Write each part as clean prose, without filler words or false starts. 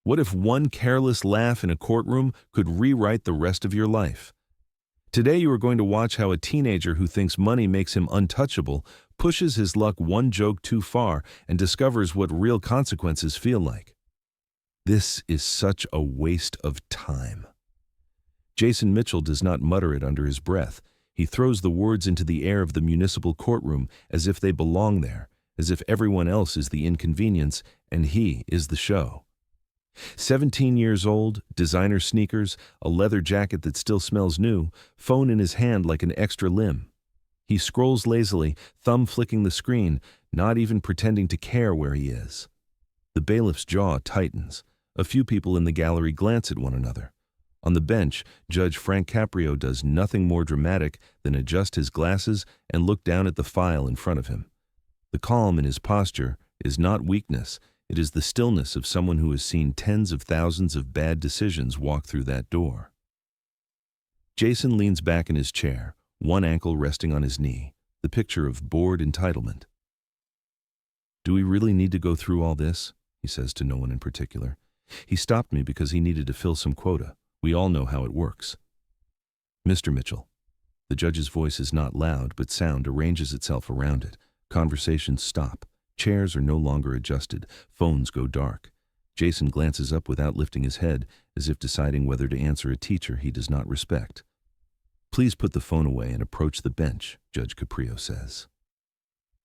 What if one careless laugh in a courtroom could rewrite the rest of your life? Today you are going to watch how a teenager who thinks money makes him untouchable pushes his luck one joke too far and discovers what real consequences feel like. This is such a waste of time. Jason Mitchell does not mutter it under his breath. He throws the words into the air of the municipal courtroom as if they belong there, as if everyone else is the inconvenience and he is the show. 17 years old, designer sneakers, a leather jacket that still smells new, phone in his hand like an extra limb. He scrolls lazily, thumb flicking the screen, not even pretending to care where he is. The bailiff's jaw tightens. A few people in the gallery glance at one another. On the bench, Judge Frank Caprio does nothing more dramatic than adjust his glasses and look down at the file in front of him. The calm in his posture is not weakness. It is the stillness of someone who has seen tens of thousands of bad decisions walk through that door. Jason leans back in his chair, one ankle resting on his knee, the picture of bored entitlement. "Do we really need to go through all this?" he says to no one in particular. "He stopped me because he needed to fill some quota. We all know how it works." "Mr. Mitchell." The judge's voice is not loud, but sound arranges itself around it. Conversations stop. Chairs are no longer adjusted. Phones go dark. Jason glances up without lifting his head, as if deciding whether to answer a teacher he does not respect. "Please put the phone away and approach the bench," Judge Caprio says.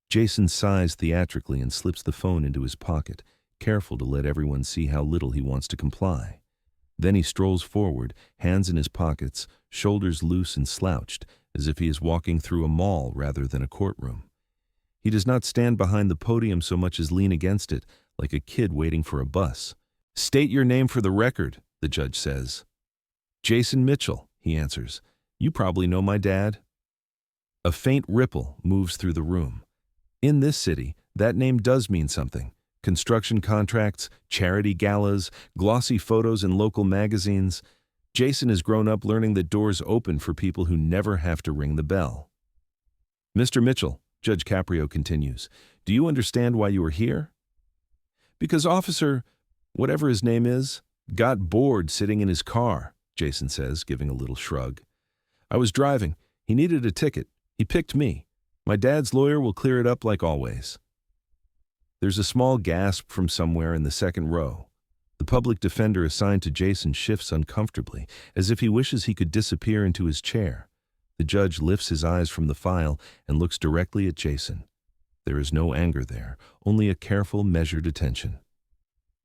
Jason sighs theatrically and slips the phone into his pocket, careful to let everyone see how little he wants to comply. Then he strolls forward, hands in his pockets, shoulders loose and slouched, as if he is walking through a mall rather than a courtroom. He does not stand behind the podium so much as lean against it, like a kid waiting for a bus. "State your name for the record," the judge says. "Jason Mitchell," he answers. "You probably know my dad." A faint ripple moves through the room. In this city, that name does mean something. Construction contracts, charity galas, glossy photos in local magazines. Jason has grown up learning that doors open for people who never have to ring the bell. "Mr. Mitchell," Judge Caprio continues, "do you understand why you are here?" "Because Officer, whatever his name is, got bored sitting in his car," Jason says, giving a little shrug. "I was driving. He needed a ticket. He picked me. My dad's lawyer will clear it up like always." There's a small gasp from somewhere in the second row. The public defender assigned to Jason shifts uncomfortably, as if he wishes he could disappear into his chair. The judge lifts his eyes from the file and looks directly at Jason. There is no anger there, only a careful, measured attention.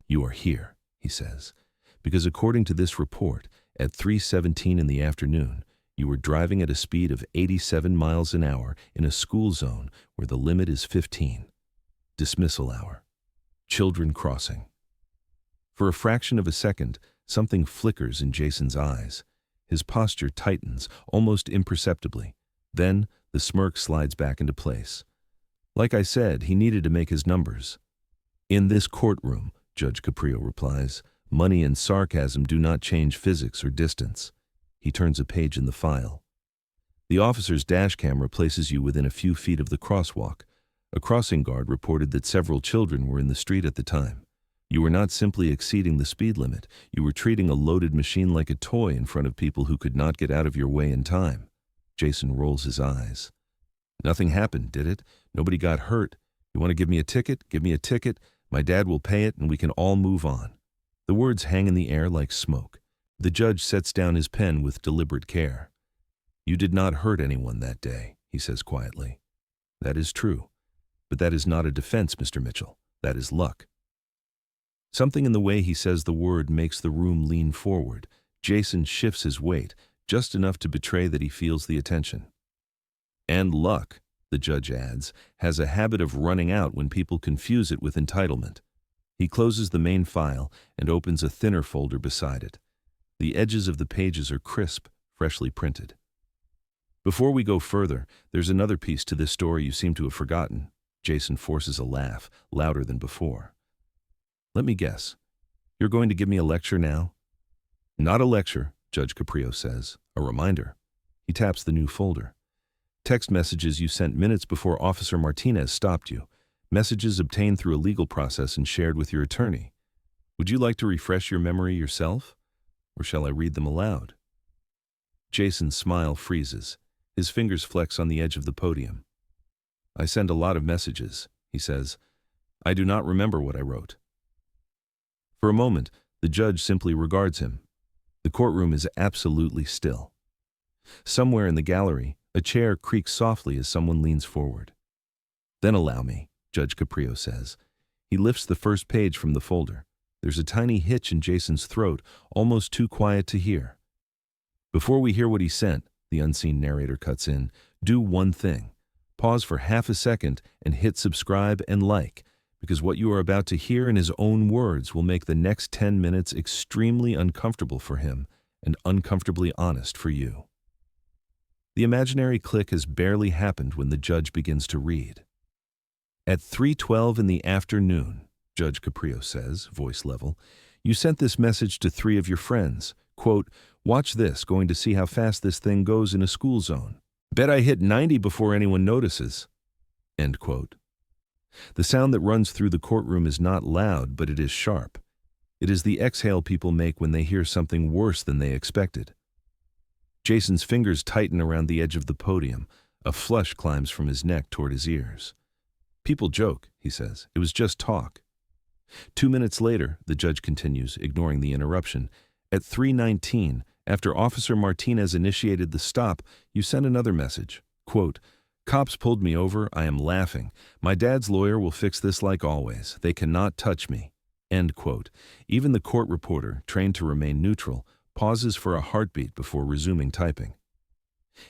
"You are here," he says, "because according to this report, at 3:17 in the afternoon, you were driving at a speed of 87 miles an hour in a school zone where the limit is 15. Dismissal hour. Children crossing." For a fraction of a second, something flickers in Jason's eyes. His posture tightens, almost imperceptibly. Then, the smirk slides back into place. "Like I said, he needed to make his numbers." "In this courtroom," Judge Caprio replies, "money and sarcasm do not change physics or distance." He turns a page in the file. "The officer's dashcam places you within a few feet of the crosswalk. A crossing guard reported that several children were in the street at the time. You were not simply exceeding the speed limit, you were treating a loaded machine like a toy in front of people who could not get out of your way in time." Jason rolls his eyes. "Nothing happened, did it? Nobody got hurt. You want to give me a ticket? Give me a ticket. My dad will pay it and we can all move on." The words hang in the air like smoke. The judge sets down his pen with deliberate care. "You did not hurt anyone that day," he says quietly. "That is true. But that is not a defense, Mr. Mitchell. That is luck." Something in the way he says the word makes the room lean forward. Jason shifts his weight, just enough to betray that he feels the attention. "And luck," the judge adds, "has a habit of running out when people confuse it with entitlement." He closes the main file and opens a thinner folder beside it. The edges of the pages are crisp, freshly printed. "Before we go further, there's another piece to this story you seem to have forgotten." Jason forces a laugh, louder than before. "Let me guess. You're going to give me a lecture now?" "Not a lecture," Judge Caprio says. "A reminder." He taps the new folder. "Text messages you sent minutes before Officer Martinez stopped you. Messages obtained through a legal process and shared with your attorney." Would you like to refresh your memory yourself, or shall I read them aloud? Jason's smile freezes. His fingers flex on the edge of the podium. I send a lot of messages, he says. I do not remember what I wrote. For a moment, the judge simply regards him. The courtroom is absolutely still. Somewhere in the gallery, a chair creaks softly as someone leans forward. Then allow me, Judge Caprio says. He lifts the first page from the folder. There's a tiny hitch in Jason's throat, almost too quiet to hear. Before we hear what he sent, the unseen narrator cuts in, do one thing. Pause for half a second and hit subscribe and like, because what you are about to hear in his own words will make the next 10 minutes extremely uncomfortable for him and uncomfortably honest for you. The imaginary click has barely happened when the judge begins to read. At 3:12 in the afternoon, Judge Caprio says, voice level, you sent this message to 3 of your friends. Quote, watch this, going to see how fast this thing goes in a school zone. Bet I hit 90 before anyone notices. End quote. The sound that runs through the courtroom is not loud, but it is sharp. It is the exhale people make when they hear something worse than they expected. Jason's fingers tighten around the edge of the podium. A flush climbs from his neck toward his ears. People joke, he says. It was just talk. 2 minutes later, the judge continues, ignoring the interruption. At 3:19, after Officer Martinez initiated the stop, you sent another message. Quote, cops pulled me over. I am laughing. My dad's lawyer will fix this like always. They cannot touch me. End quote. Even the court reporter, trained to remain neutral, pauses for a heartbeat before resuming typing.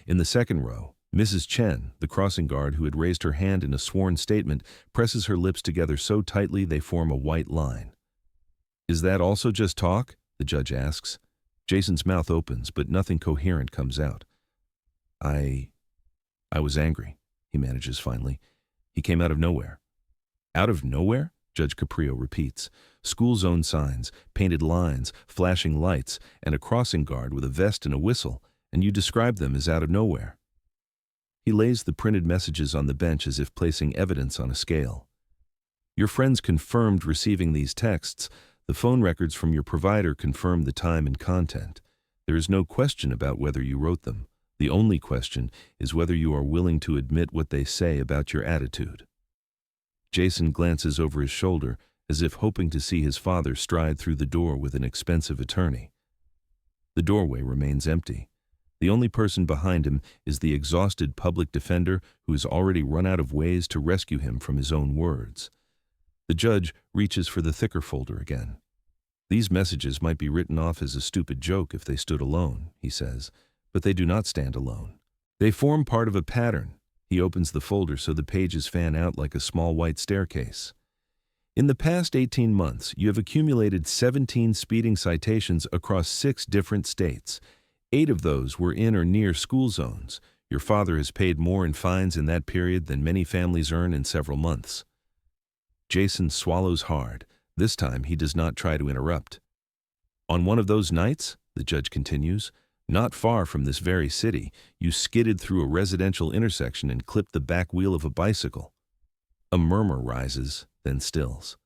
In the second row, Mrs. Chen, the crossing guard who had raised her hand in a sworn statement, presses her lips together so tightly they form a white line. Is that also just talk? The judge asks. Jason's mouth opens, but nothing coherent comes out. I was angry, he manages finally. He came out of nowhere. Out of nowhere? Judge Caprio repeats. School zone signs, painted lines, flashing lights, and a crossing guard with a vest and a whistle, and you describe them as out of nowhere. He lays the printed messages on the bench as if placing evidence on a scale. Your friends confirmed receiving these texts. The phone records from your provider confirm the time and content. There is no question about whether you wrote them. The only question is whether you are willing to admit what they say about your attitude. Jason glances over his shoulder as if hoping to see his father stride through the door with an expensive attorney. The doorway remains empty. The only person behind him is the exhausted public defender who has already run out of ways to rescue him from his own words. The judge reaches for the thicker folder again. These messages might be written off as a stupid joke if they stood alone, he says, but they do not stand alone. They form part of a pattern. He opens the folder so the pages fan out like a small white staircase. In the past 18 months, you have accumulated 17 speeding citations across 6 different states. 8 of those were in or near school zones. Your father has paid more in fines in that period than many families earn in several months. Jason swallows hard. This time he does not try to interrupt. On one of those nights, the judge continues, not far from this very city, you skidded through a residential intersection and clipped the back wheel of a bicycle. A murmur rises, then stills.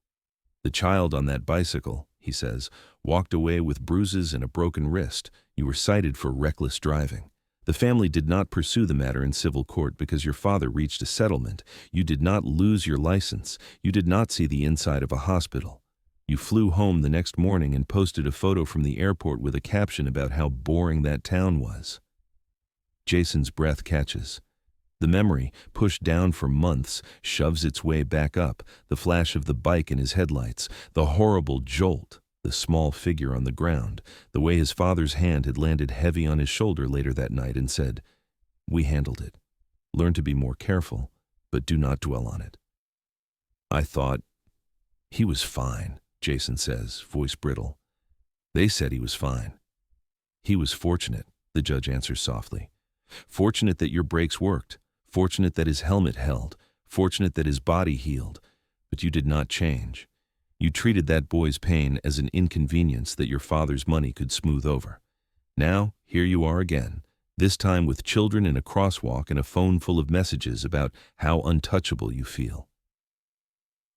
The child on that bicycle, he says, walked away with bruises and a broken wrist. You were cited for reckless driving. The family did not pursue the matter in civil court because your father reached a settlement. You did not lose your license. You did not see the inside of a hospital. You flew home the next morning and posted a photo from the airport with a caption about how boring that town was. Jason's breath catches. The memory, pushed down for months, shoves its way back up, the flash of the bike in his headlights, the horrible jolt, the small figure on the ground, the way his father's hand had landed heavy on his shoulder later that night and said, "We handled it. Learn to be more careful, but do not dwell on it." I thought, he was fine, Jason says, voice brittle. They said he was fine. He was fortunate, the judge answers softly. Fortunate that your brakes worked. Fortunate that his helmet held. Fortunate that his body healed. But you did not change. You treated that boy's pain as an inconvenience that your father's money could smooth over. Now, here you are again, this time with children in a crosswalk and a phone full of messages about how untouchable you feel.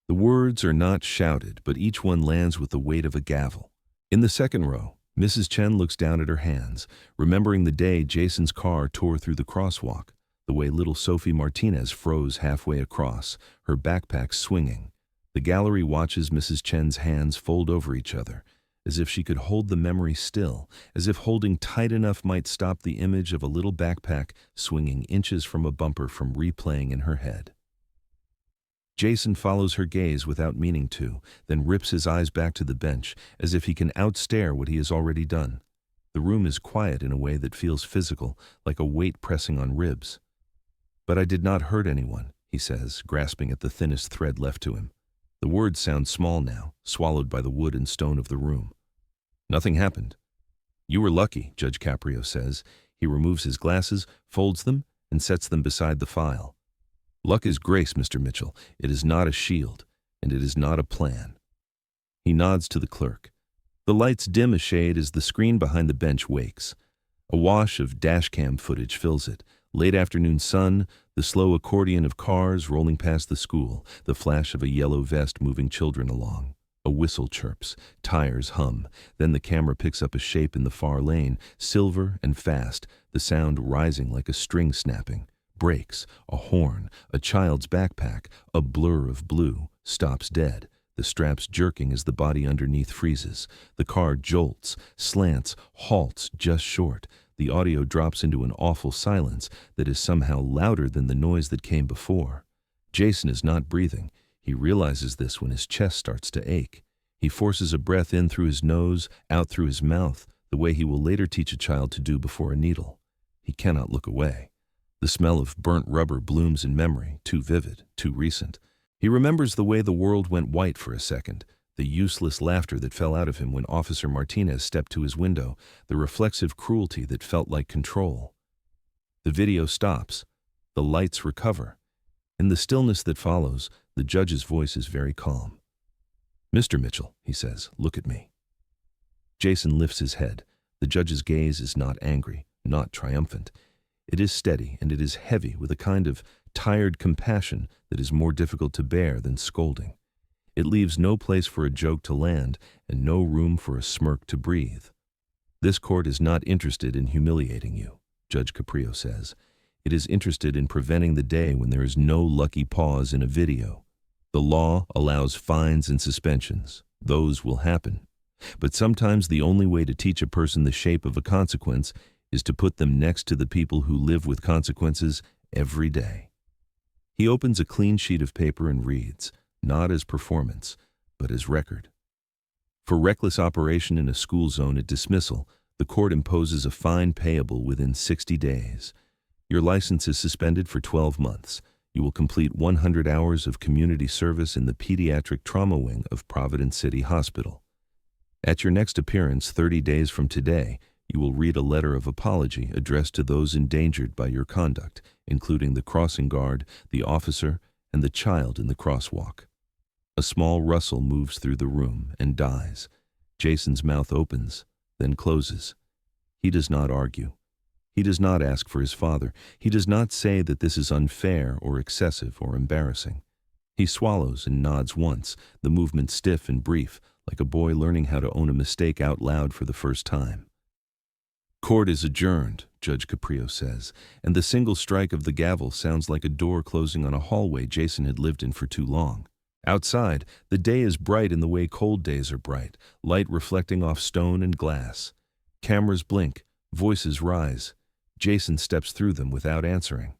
The words are not shouted, but each one lands with the weight of a gavel. In the second row, Mrs. Chen looks down at her hands, remembering the day Jason's car tore through the crosswalk, the way little Sophie Martinez froze halfway across, her backpack swinging. The gallery watches Mrs. Chen's hands fold over each other, as if she could hold the memory still, as if holding tight enough might stop the image of a little backpack swinging inches from a bumper from replaying in her head. Jason follows her gaze without meaning to, then rips his eyes back to the bench, as if he can outstare what he has already done. The room is quiet in a way that feels physical, like a weight pressing on ribs. "But I did not hurt anyone," he says, grasping at the thinnest thread left to him. The words sound small now, swallowed by the wood and stone of the room. "Nothing happened." "You were lucky," Judge Caprio says. He removes his glasses, folds them, and sets them beside the file. "Luck is grace, Mr. Mitchell. It is not a shield, and it is not a plan." He nods to the clerk. The lights dim a shade as the screen behind the bench wakes. A wash of dashcam footage fills it. Late afternoon sun, the slow accordion of cars rolling past the school, the flash of a yellow vest moving children along. A whistle chirps, tires hum, then the camera picks up a shape in the far lane, silver and fast, the sound rising like a string snapping. Brakes, a horn, a child's backpack, a blur of blue, stops dead, the straps jerking as the body underneath freezes. The car jolts, slants, halts just short. The audio drops into an awful silence that is somehow louder than the noise that came before. Jason is not breathing. He realizes this when his chest starts to ache. He forces a breath in through his nose, out through his mouth, the way he will later teach a child to do before a needle. He cannot look away. The smell of burnt rubber blooms in memory, too vivid, too recent. He remembers the way the world went white for a second, the useless laughter that fell out of him when Officer Martinez stepped to his window, the reflexive cruelty that felt like control. The video stops. The lights recover. In the stillness that follows, the judge's voice is very calm. "Mr. Mitchell," he says, "look at me." Jason lifts his head. The judge's gaze is not angry, not triumphant. It is steady, and it is heavy with a kind of tired compassion that is more difficult to bear than scolding. It leaves no place for a joke to land and no room for a smirk to breathe. "This court is not interested in humiliating you," Judge Caprio says. "It is interested in preventing the day when there is no lucky pause in a video. The law allows fines and suspensions. Those will happen. But sometimes the only way to teach a person the shape of a consequence is to put them next to the people who live with consequences every day." He opens a clean sheet of paper and reads, not as performance, but as record. For reckless operation in a school zone at dismissal, the court imposes a fine payable within 60 days. Your license is suspended for 12 months. You will complete 100 hours of community service in the pediatric trauma wing of Providence City Hospital. At your next appearance 30 days from today, you will read a letter of apology addressed to those endangered by your conduct, including the crossing guard, the officer, and the child in the crosswalk. A small rustle moves through the room and dies. Jason's mouth opens, then closes. He does not argue. He does not ask for his father. He does not say that this is unfair or excessive or embarrassing. He swallows and nods once, the movement stiff and brief, like a boy learning how to own a mistake out loud for the first time. "Court is adjourned," Judge Caprio says, and the single strike of the gavel sounds like a door closing on a hallway Jason had lived in for too long. Outside, the day is bright in the way cold days are bright, light reflecting off stone and glass. Cameras blink, voices rise. Jason steps through them without answering.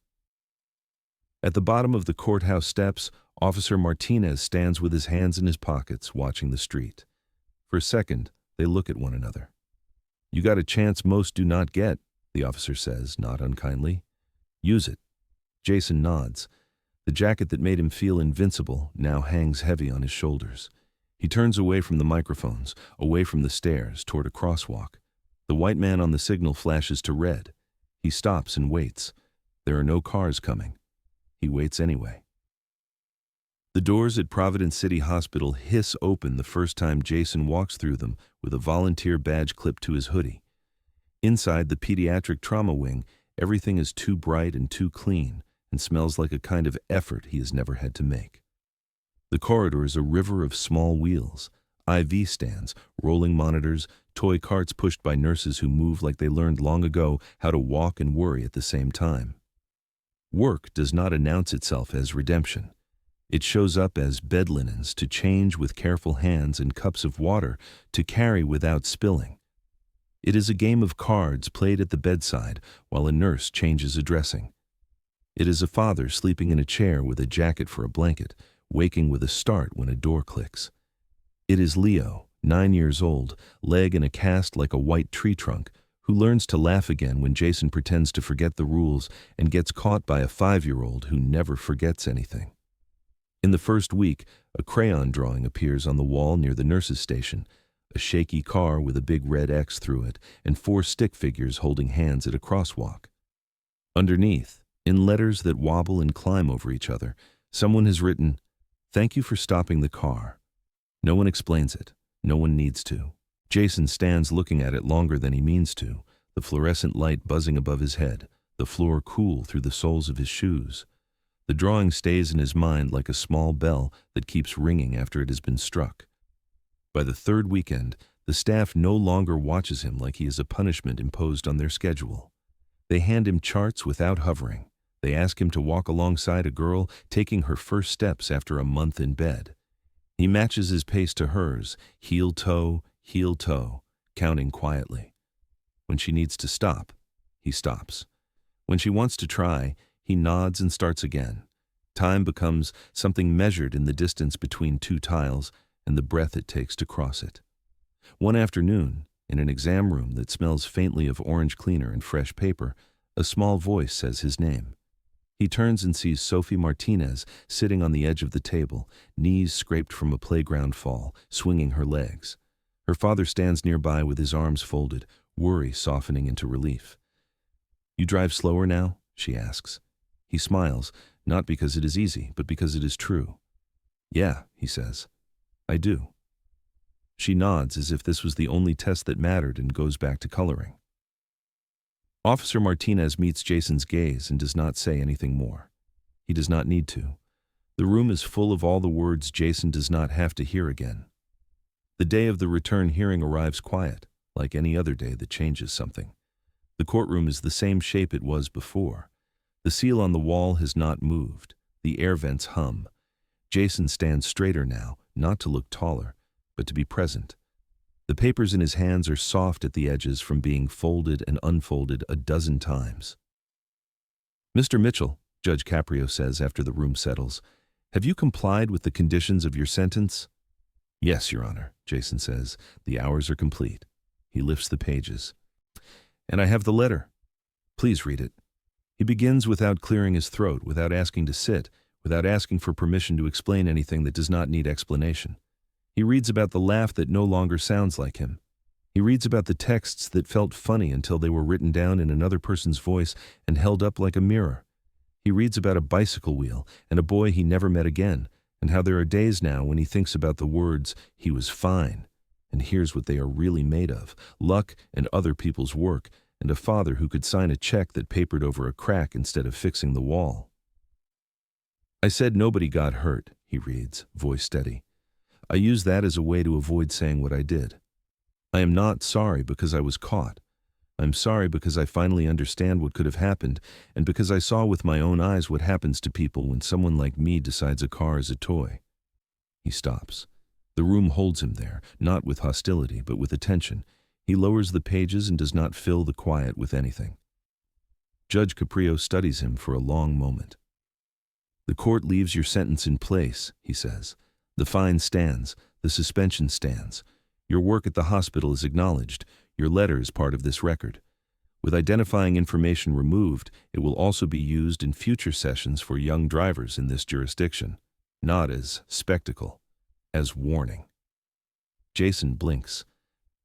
At the bottom of the courthouse steps, Officer Martinez stands with his hands in his pockets, watching the street. For a second, they look at one another. "You got a chance most do not get," the officer says, not unkindly. "Use it." Jason nods. The jacket that made him feel invincible now hangs heavy on his shoulders. He turns away from the microphones, away from the stairs, toward a crosswalk. The white man on the signal flashes to red. He stops and waits. There are no cars coming. He waits anyway. The doors at Providence City Hospital hiss open the first time Jason walks through them with a volunteer badge clipped to his hoodie. Inside the pediatric trauma wing, everything is too bright and too clean and smells like a kind of effort he has never had to make. The corridor is a river of small wheels, IV stands, rolling monitors, toy carts pushed by nurses who move like they learned long ago how to walk and worry at the same time. Work does not announce itself as redemption. It shows up as bed linens to change with careful hands and cups of water to carry without spilling. It is a game of cards played at the bedside while a nurse changes a dressing. It is a father sleeping in a chair with a jacket for a blanket, waking with a start when a door clicks. It is Leo, 9 years old, leg in a cast like a white tree trunk, who learns to laugh again when Jason pretends to forget the rules and gets caught by a 5-year-old who never forgets anything. In the first week, a crayon drawing appears on the wall near the nurse's station, a shaky car with a big red X through it, and 4 stick figures holding hands at a crosswalk. Underneath, in letters that wobble and climb over each other, someone has written, "Thank you for stopping the car." No one explains it. No one needs to. Jason stands looking at it longer than he means to, the fluorescent light buzzing above his head, the floor cool through the soles of his shoes. The drawing stays in his mind like a small bell that keeps ringing after it has been struck. By the 3rd weekend, the staff no longer watches him like he is a punishment imposed on their schedule. They hand him charts without hovering. They ask him to walk alongside a girl taking her first steps after a month in bed. He matches his pace to hers, heel toe, counting quietly. When she needs to stop, he stops. When she wants to try, he nods and starts again. Time becomes something measured in the distance between 2 tiles and the breath it takes to cross it. One afternoon, in an exam room that smells faintly of orange cleaner and fresh paper, a small voice says his name. He turns and sees Sophie Martinez sitting on the edge of the table, knees scraped from a playground fall, swinging her legs. Her father stands nearby with his arms folded, worry softening into relief. "You drive slower now?" she asks. He smiles, not because it is easy, but because it is true. "Yeah," he says. "I do." She nods as if this was the only test that mattered and goes back to coloring. Officer Martinez meets Jason's gaze and does not say anything more. He does not need to. The room is full of all the words Jason does not have to hear again. The day of the return hearing arrives quiet, like any other day that changes something. The courtroom is the same shape it was before. The seal on the wall has not moved. The air vents hum. Jason stands straighter now, not to look taller, but to be present. The papers in his hands are soft at the edges from being folded and unfolded a dozen times. "Mr. Mitchell," Judge Caprio says after the room settles, "have you complied with the conditions of your sentence?" "Yes, Your Honor," Jason says. "The hours are complete." He lifts the pages. "And I have the letter. Please read it." He begins without clearing his throat, without asking to sit, without asking for permission to explain anything that does not need explanation. He reads about the laugh that no longer sounds like him. He reads about the texts that felt funny until they were written down in another person's voice and held up like a mirror. He reads about a bicycle wheel and a boy he never met again, and how there are days now when he thinks about the words, "he was fine," and hears what they are really made of, luck and other people's work, and a father who could sign a check that papered over a crack instead of fixing the wall. "I said nobody got hurt," he reads, voice steady. "I use that as a way to avoid saying what I did. I am not sorry because I was caught. I'm sorry because I finally understand what could have happened, and because I saw with my own eyes what happens to people when someone like me decides a car is a toy." He stops. The room holds him there, not with hostility, but with attention. He lowers the pages and does not fill the quiet with anything. Judge Caprio studies him for a long moment. "The court leaves your sentence in place," he says. "The fine stands. The suspension stands. Your work at the hospital is acknowledged. Your letter is part of this record. With identifying information removed, it will also be used in future sessions for young drivers in this jurisdiction, not as spectacle, as warning." Jason blinks.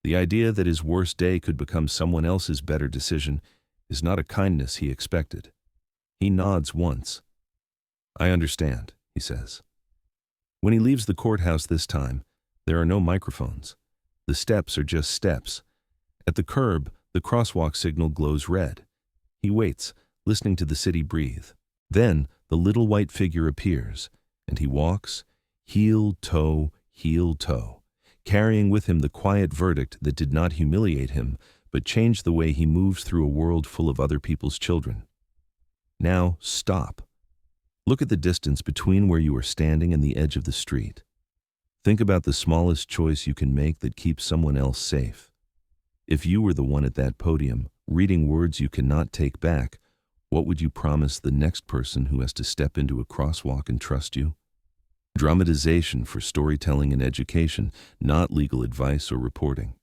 The idea that his worst day could become someone else's better decision is not a kindness he expected. He nods once. "I understand," he says. When he leaves the courthouse this time, there are no microphones. The steps are just steps. At the curb, the crosswalk signal glows red. He waits, listening to the city breathe. Then, the little white figure appears, and he walks, heel toe, carrying with him the quiet verdict that did not humiliate him, but changed the way he moves through a world full of other people's children. Now, stop. Look at the distance between where you are standing and the edge of the street. Think about the smallest choice you can make that keeps someone else safe. If you were the one at that podium, reading words you cannot take back, what would you promise the next person who has to step into a crosswalk and trust you? Dramatization for storytelling and education, not legal advice or reporting.